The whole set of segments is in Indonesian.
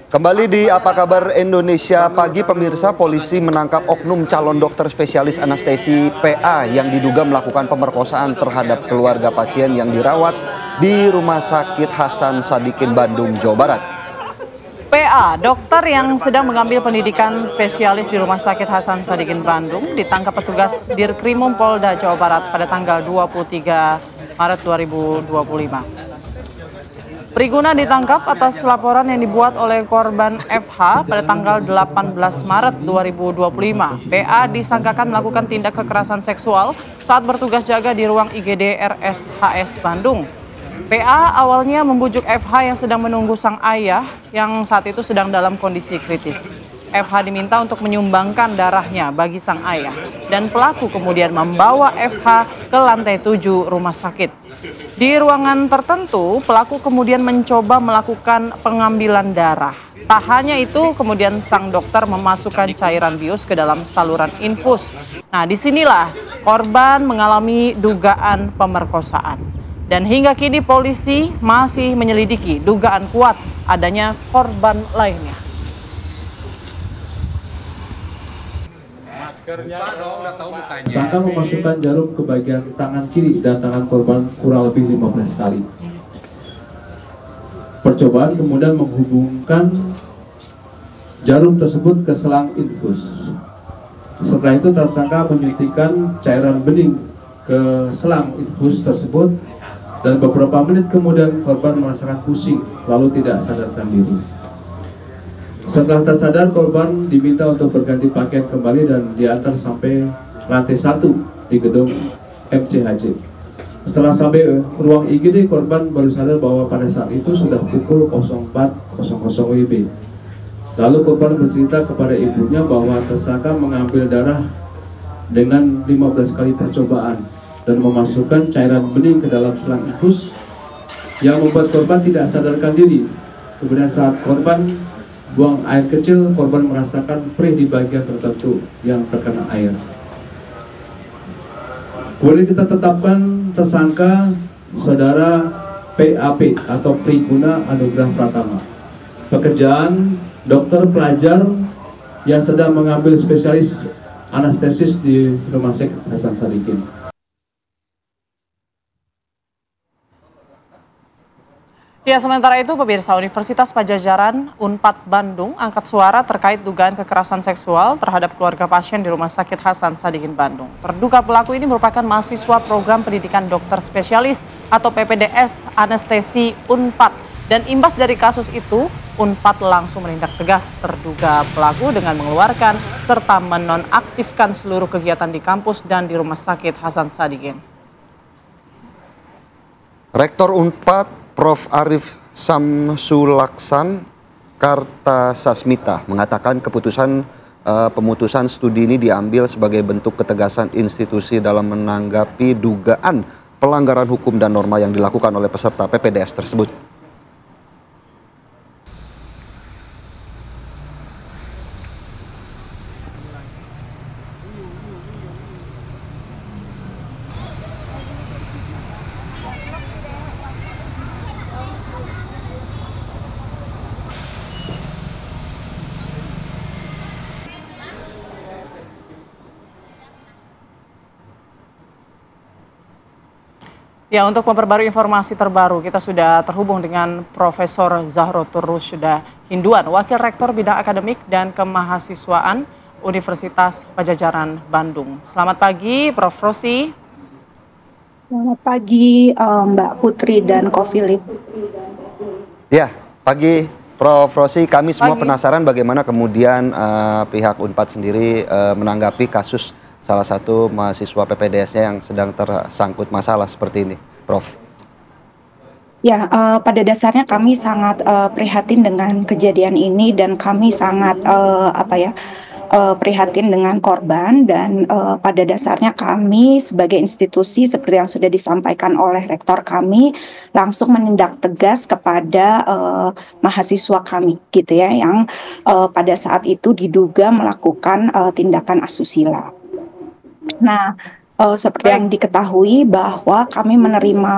Kembali di Apa Kabar Indonesia Pagi, pemirsa, polisi menangkap oknum calon dokter spesialis anestesi PA yang diduga melakukan pemerkosaan terhadap keluarga pasien yang dirawat di Rumah Sakit Hasan Sadikin, Bandung, Jawa Barat. PA, dokter yang sedang mengambil pendidikan spesialis di Rumah Sakit Hasan Sadikin, Bandung, ditangkap petugas Dirkrimum Polda Jawa Barat pada tanggal 23 Maret 2025. Priguna ditangkap atas laporan yang dibuat oleh korban FH pada tanggal 18 Maret 2025. PA disangkakan melakukan tindak kekerasan seksual saat bertugas jaga di ruang IGD RSHS Bandung. PA awalnya membujuk FH yang sedang menunggu sang ayah yang saat itu sedang dalam kondisi kritis. FH diminta untuk menyumbangkan darahnya bagi sang ayah dan pelaku kemudian membawa FH ke lantai 7 rumah sakit. Di ruangan tertentu, pelaku kemudian mencoba melakukan pengambilan darah. Tak hanya itu, kemudian sang dokter memasukkan cairan bius ke dalam saluran infus. Nah, disinilah korban mengalami dugaan pemerkosaan. Dan hingga kini polisi masih menyelidiki dugaan kuat adanya korban lainnya. Tersangka memasukkan jarum ke bagian tangan kiri dan tangan korban kurang lebih 15 kali. Percobaan kemudian menghubungkan jarum tersebut ke selang infus. Setelah itu tersangka menyuntikkan cairan bening ke selang infus tersebut dan beberapa menit kemudian korban merasakan pusing lalu tidak sadarkan diri. Setelah tersadar, korban diminta untuk berganti pakaian kembali dan diantar sampai lantai 1 di gedung MCHC. Setelah sampai ruang IGD, korban baru sadar bahwa pada saat itu sudah pukul 04.00 WIB. Lalu korban bercerita kepada ibunya bahwa tersangka mengambil darah dengan 15 kali percobaan dan memasukkan cairan bening ke dalam selang infus yang membuat korban tidak sadarkan diri. Kemudian saat korban buang air kecil, korban merasakan perih di bagian tertentu yang terkena air. Kemudian kita tetapkan tersangka saudara PAP atau Priguna Anugrah Pratama. Pekerjaan dokter pelajar yang sedang mengambil spesialis anestesis di Rumah Sakit Hasan Sadikin. Ya, sementara itu pemirsa, Universitas Padjadjaran Unpad Bandung angkat suara terkait dugaan kekerasan seksual terhadap keluarga pasien di Rumah Sakit Hasan Sadikin, Bandung. Terduga pelaku ini merupakan mahasiswa program pendidikan dokter spesialis atau PPDS anestesi Unpad. Dan imbas dari kasus itu, Unpad langsung menindak tegas terduga pelaku dengan mengeluarkan serta menonaktifkan seluruh kegiatan di kampus dan di Rumah Sakit Hasan Sadikin. Rektor Unpad Prof. Arief Samsulaksan Kartasasmita mengatakan pemutusan studi ini diambil sebagai bentuk ketegasan institusi dalam menanggapi dugaan pelanggaran hukum dan norma yang dilakukan oleh peserta PPDS tersebut. Ya, untuk memperbarui informasi terbaru, kita sudah terhubung dengan Profesor Zahrotur Rusyda Hinduan, Wakil Rektor Bidang Akademik dan Kemahasiswaan Universitas Padjadjaran Bandung. Selamat pagi, Prof. Rosi. Selamat pagi, Mbak Putri dan Ko Philip. Ya, pagi Prof. Rosi. Kami semua penasaran bagaimana kemudian pihak Unpad sendiri menanggapi kasus salah satu mahasiswa PPDS-nya yang sedang tersangkut masalah seperti ini, Prof. Ya, pada dasarnya kami sangat prihatin dengan kejadian ini dan kami sangat prihatin dengan korban dan pada dasarnya kami sebagai institusi seperti yang sudah disampaikan oleh rektor kami langsung menindak tegas kepada mahasiswa kami gitu ya yang pada saat itu diduga melakukan tindakan asusila. Nah, seperti yang diketahui bahwa kami menerima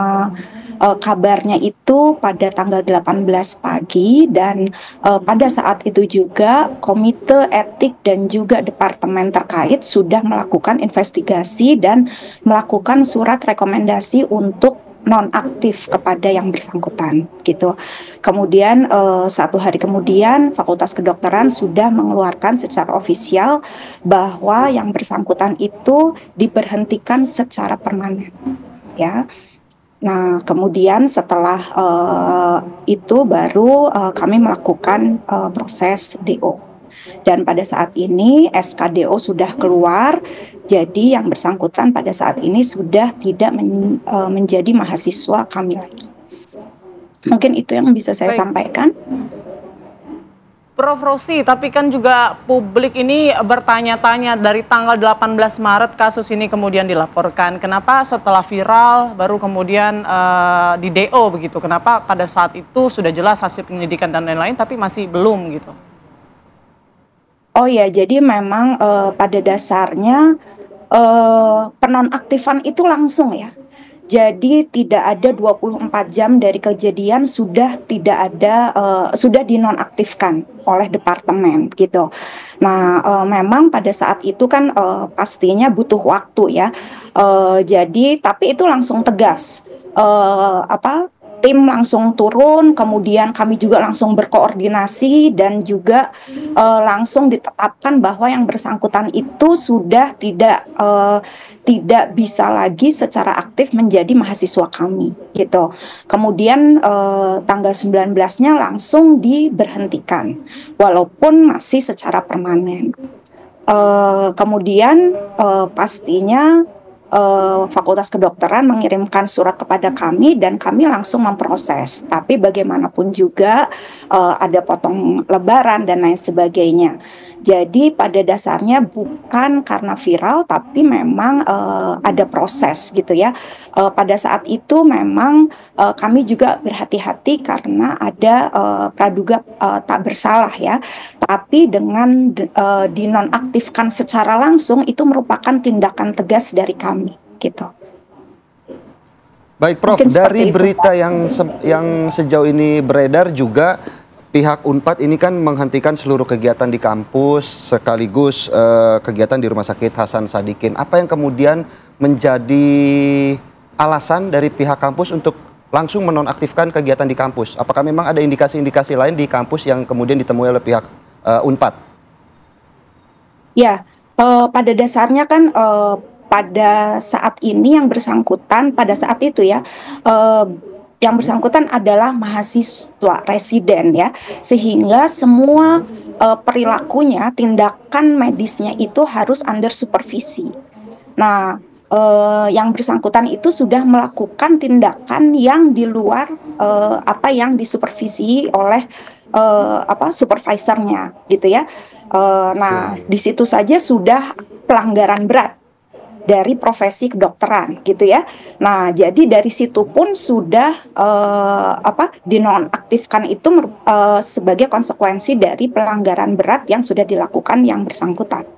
kabarnya itu pada tanggal 18 pagi dan pada saat itu juga Komite Etik dan juga departemen terkait sudah melakukan investigasi dan melakukan surat rekomendasi untuk nonaktif kepada yang bersangkutan gitu. Kemudian 1 hari kemudian Fakultas Kedokteran sudah mengeluarkan secara ofisial bahwa yang bersangkutan itu diberhentikan secara permanen ya. Nah, kemudian setelah itu baru kami melakukan proses DO. Dan pada saat ini SKDO sudah keluar, jadi yang bersangkutan pada saat ini sudah tidak menjadi mahasiswa kami lagi. Mungkin itu yang bisa saya sampaikan. Prof. Rosi, tapi kan juga publik ini bertanya-tanya dari tanggal 18 Maret kasus ini kemudian dilaporkan. Kenapa setelah viral baru kemudian di DO begitu? Kenapa pada saat itu sudah jelas hasil penyelidikan dan lain-lain tapi masih belum gitu? Oh ya, jadi memang pada dasarnya penonaktifan itu langsung ya. Jadi tidak ada 24 jam dari kejadian sudah tidak ada sudah dinonaktifkan oleh departemen gitu. Nah, memang pada saat itu kan pastinya butuh waktu ya. Jadi tapi itu langsung tegas. Tim langsung turun, kemudian kami juga langsung berkoordinasi dan juga langsung ditetapkan bahwa yang bersangkutan itu sudah tidak bisa lagi secara aktif menjadi mahasiswa kami gitu. Kemudian tanggal 19-nya langsung diberhentikan walaupun masih secara permanen. Kemudian pastinya Fakultas Kedokteran mengirimkan surat kepada kami dan kami langsung memproses. Tapi bagaimanapun juga ada potong lebaran dan lain sebagainya. Jadi pada dasarnya bukan karena viral tapi memang ada proses gitu ya. Pada saat itu memang kami juga berhati-hati karena ada praduga tak bersalah ya. Tapi dengan dinonaktifkan secara langsung itu merupakan tindakan tegas dari kami gitu. Baik Prof, dari berita yang sejauh ini beredar juga pihak Unpad ini kan menghentikan seluruh kegiatan di kampus sekaligus kegiatan di Rumah Sakit Hasan Sadikin. Apa yang kemudian menjadi alasan dari pihak kampus untuk langsung menonaktifkan kegiatan di kampus? Apakah memang ada indikasi-indikasi lain di kampus yang kemudian ditemui oleh pihak Unpad? Ya, pada dasarnya kan pada saat ini yang bersangkutan pada saat itu ya yang bersangkutan adalah mahasiswa residen ya, sehingga semua perilakunya, tindakan medisnya itu harus under supervisi. Nah, yang bersangkutan itu sudah melakukan tindakan yang di luar apa yang disupervisi oleh supervisornya gitu ya. Nah, di situ saja sudah pelanggaran berat dari profesi kedokteran gitu ya. Nah, jadi dari situ pun sudah dinonaktifkan itu sebagai konsekuensi dari pelanggaran berat yang sudah dilakukan yang bersangkutan.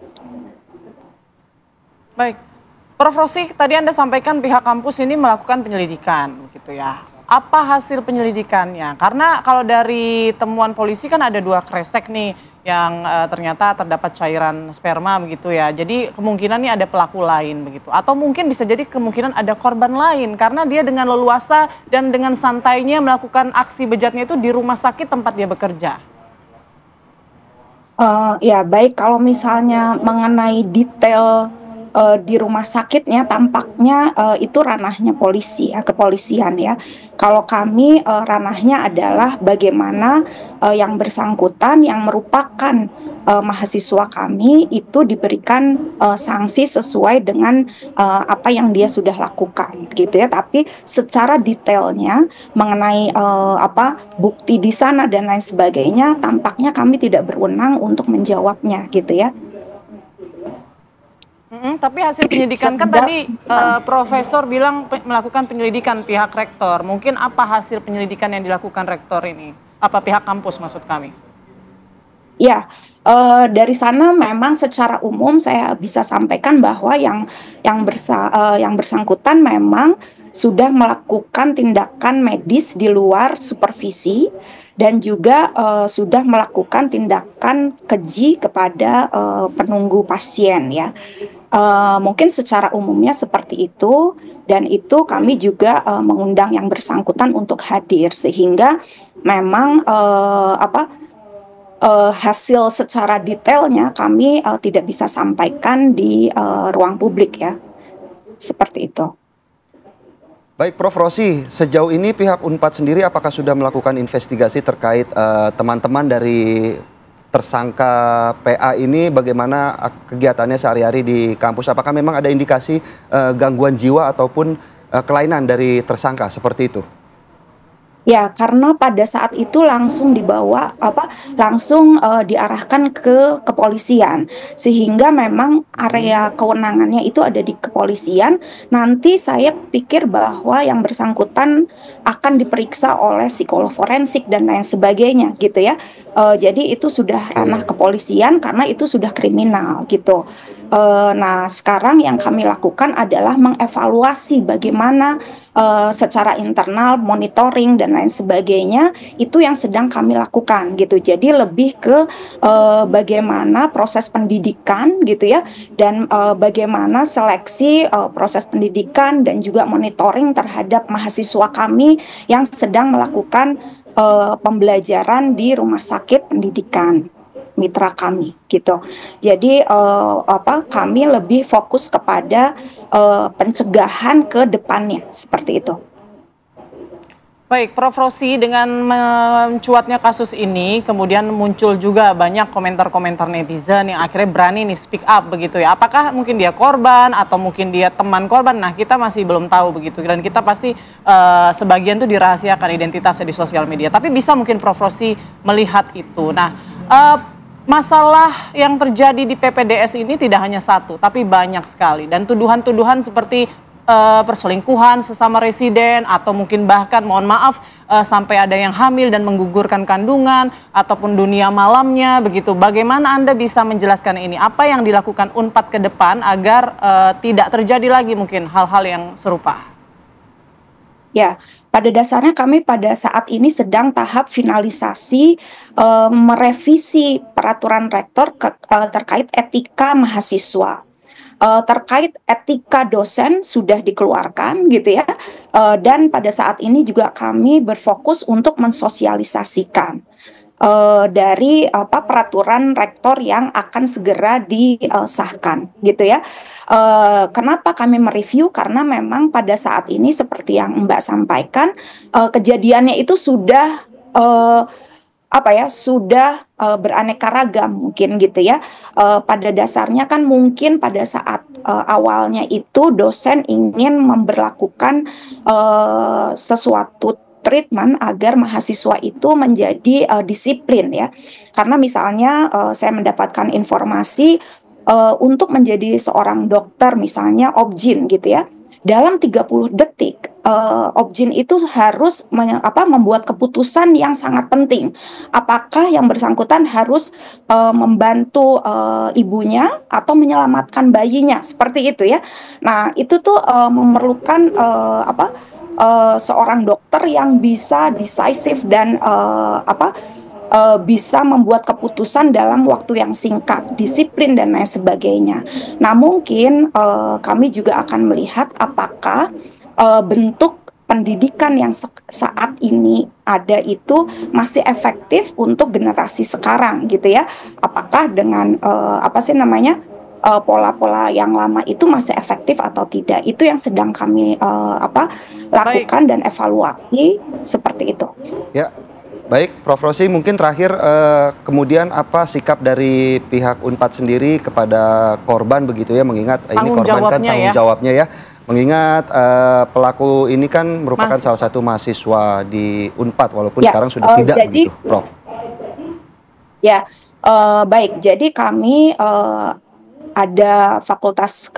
Baik, Prof. Rosi, tadi Anda sampaikan pihak kampus ini melakukan penyelidikan gitu ya. Apa hasil penyelidikannya? Karena kalau dari temuan polisi kan ada 2 kresek nih yang ternyata terdapat cairan sperma begitu ya. Jadi kemungkinan nih ada pelaku lain begitu. Atau mungkin bisa jadi kemungkinan ada korban lain karena dia dengan leluasa dan dengan santainya melakukan aksi bejatnya itu di rumah sakit tempat dia bekerja. Ya baik, kalau misalnya mengenai detail di rumah sakitnya tampaknya itu ranahnya polisi ya, kepolisian ya. Kalau kami ranahnya adalah bagaimana yang bersangkutan yang merupakan mahasiswa kami itu diberikan sanksi sesuai dengan apa yang dia sudah lakukan gitu ya. Tapi secara detailnya mengenai bukti di sana dan lain sebagainya tampaknya kami tidak berwenang untuk menjawabnya gitu ya. Tapi hasil penyelidikan kan tadi Profesor bilang melakukan penyelidikan pihak rektor. Mungkin apa hasil penyelidikan yang dilakukan rektor ini? Apa pihak kampus maksud kami? Ya, dari sana memang secara umum saya bisa sampaikan bahwa yang bersangkutan memang sudah melakukan tindakan medis di luar supervisi dan juga sudah melakukan tindakan keji kepada penunggu pasien ya. Mungkin secara umumnya seperti itu, dan itu kami juga mengundang yang bersangkutan untuk hadir sehingga memang hasil secara detailnya kami tidak bisa sampaikan di ruang publik ya, seperti itu. Baik, Prof. Rosi, sejauh ini pihak Unpad sendiri apakah sudah melakukan investigasi terkait teman-teman dari tersangka PA ini, bagaimana kegiatannya sehari-hari di kampus? Apakah memang ada indikasi gangguan jiwa ataupun kelainan dari tersangka seperti itu? Ya, karena pada saat itu langsung dibawa langsung diarahkan ke kepolisian, sehingga memang area kewenangannya itu ada di kepolisian. Nanti saya pikir bahwa yang bersangkutan akan diperiksa oleh psikolog forensik dan lain sebagainya gitu ya. Jadi itu sudah ranah kepolisian karena itu sudah kriminal gitu. Nah, sekarang yang kami lakukan adalah mengevaluasi bagaimana secara internal, monitoring dan lain sebagainya, itu yang sedang kami lakukan gitu. Jadi lebih ke bagaimana proses pendidikan gitu ya, dan bagaimana seleksi proses pendidikan dan juga monitoring terhadap mahasiswa kami yang sedang melakukan pembelajaran di rumah sakit pendidikan mitra kami gitu. Jadi kami lebih fokus kepada pencegahan ke depannya seperti itu. Baik, Prof. Rosi, dengan mencuatnya kasus ini kemudian muncul juga banyak komentar-komentar netizen yang akhirnya berani nih speak up begitu ya. Apakah mungkin dia korban atau mungkin dia teman korban? Nah, kita masih belum tahu begitu, dan kita pasti sebagian tuh dirahasiakan identitasnya di sosial media. Tapi bisa mungkin Prof. Rosi melihat itu. Nah, masalah yang terjadi di PPDS ini tidak hanya satu, tapi banyak sekali. Dan tuduhan-tuduhan seperti perselingkuhan sesama residen, atau mungkin bahkan mohon maaf sampai ada yang hamil dan menggugurkan kandungan, ataupun dunia malamnya begitu. Bagaimana Anda bisa menjelaskan ini? Apa yang dilakukan Unpad ke depan agar tidak terjadi lagi mungkin hal-hal yang serupa? Ya, pada dasarnya kami pada saat ini sedang tahap finalisasi merevisi peraturan rektor terkait etika mahasiswa. Terkait etika dosen sudah dikeluarkan gitu ya, dan pada saat ini juga kami berfokus untuk mensosialisasikan dari peraturan rektor yang akan segera disahkan gitu ya. Kenapa kami mereview? Karena memang pada saat ini seperti yang Mbak sampaikan, kejadiannya itu sudah sudah beraneka ragam mungkin gitu ya. Pada dasarnya kan mungkin pada saat awalnya itu dosen ingin memberlakukan sesuatu treatment agar mahasiswa itu menjadi disiplin ya. Karena misalnya saya mendapatkan informasi untuk menjadi seorang dokter misalnya objin gitu ya. Dalam 30 detik objin itu harus membuat keputusan yang sangat penting. Apakah yang bersangkutan harus membantu ibunya atau menyelamatkan bayinya, seperti itu ya. Nah, itu tuh memerlukan seorang dokter yang bisa decisive dan bisa membuat keputusan dalam waktu yang singkat, disiplin dan lain sebagainya. Nah, mungkin kami juga akan melihat apakah bentuk pendidikan yang saat ini ada itu masih efektif untuk generasi sekarang gitu ya. Apakah dengan pola-pola yang lama itu masih efektif atau tidak? Itu yang sedang kami lakukan dan evaluasi seperti itu. Ya. Baik, Prof. Rosi, mungkin terakhir kemudian apa sikap dari pihak Unpad sendiri kepada korban begitu ya, mengingat ini korban kan tanggung jawabnya ya, mengingat pelaku ini kan merupakan salah satu mahasiswa di Unpad walaupun sekarang sudah tidak begitu, Prof. Ya, baik. Jadi kami ada fakultas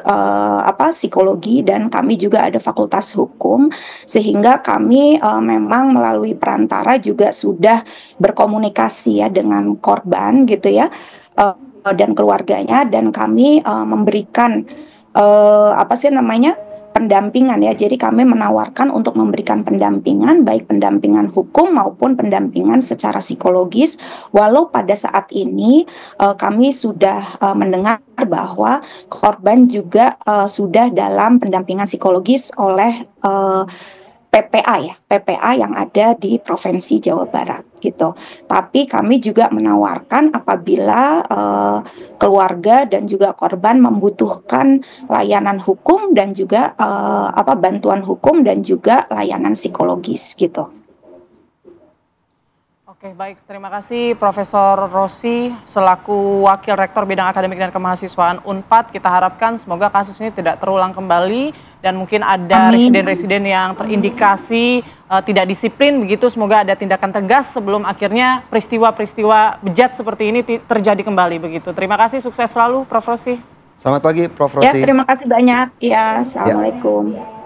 psikologi dan kami juga ada fakultas hukum, sehingga kami memang melalui perantara juga sudah berkomunikasi ya dengan korban gitu ya, dan keluarganya, dan kami memberikan pendampingan ya. Jadi kami menawarkan untuk memberikan pendampingan, baik pendampingan hukum maupun pendampingan secara psikologis. Walau pada saat ini kami sudah mendengar bahwa korban juga sudah dalam pendampingan psikologis oleh PPA ya, PPA yang ada di Provinsi Jawa Barat gitu. Tapi kami juga menawarkan apabila keluarga dan juga korban membutuhkan layanan hukum dan juga bantuan hukum dan juga layanan psikologis gitu. Oke, baik. Terima kasih Profesor Rosi selaku Wakil Rektor Bidang Akademik dan Kemahasiswaan Unpad. Kita harapkan semoga kasus ini tidak terulang kembali dan mungkin ada residen-residen yang terindikasi tidak disiplin begitu. Semoga ada tindakan tegas sebelum akhirnya peristiwa-peristiwa bejat seperti ini terjadi kembali begitu. Terima kasih, sukses selalu Prof. Rosi. Selamat pagi Prof. Rosi. Ya, terima kasih banyak. Ya, Assalamualaikum.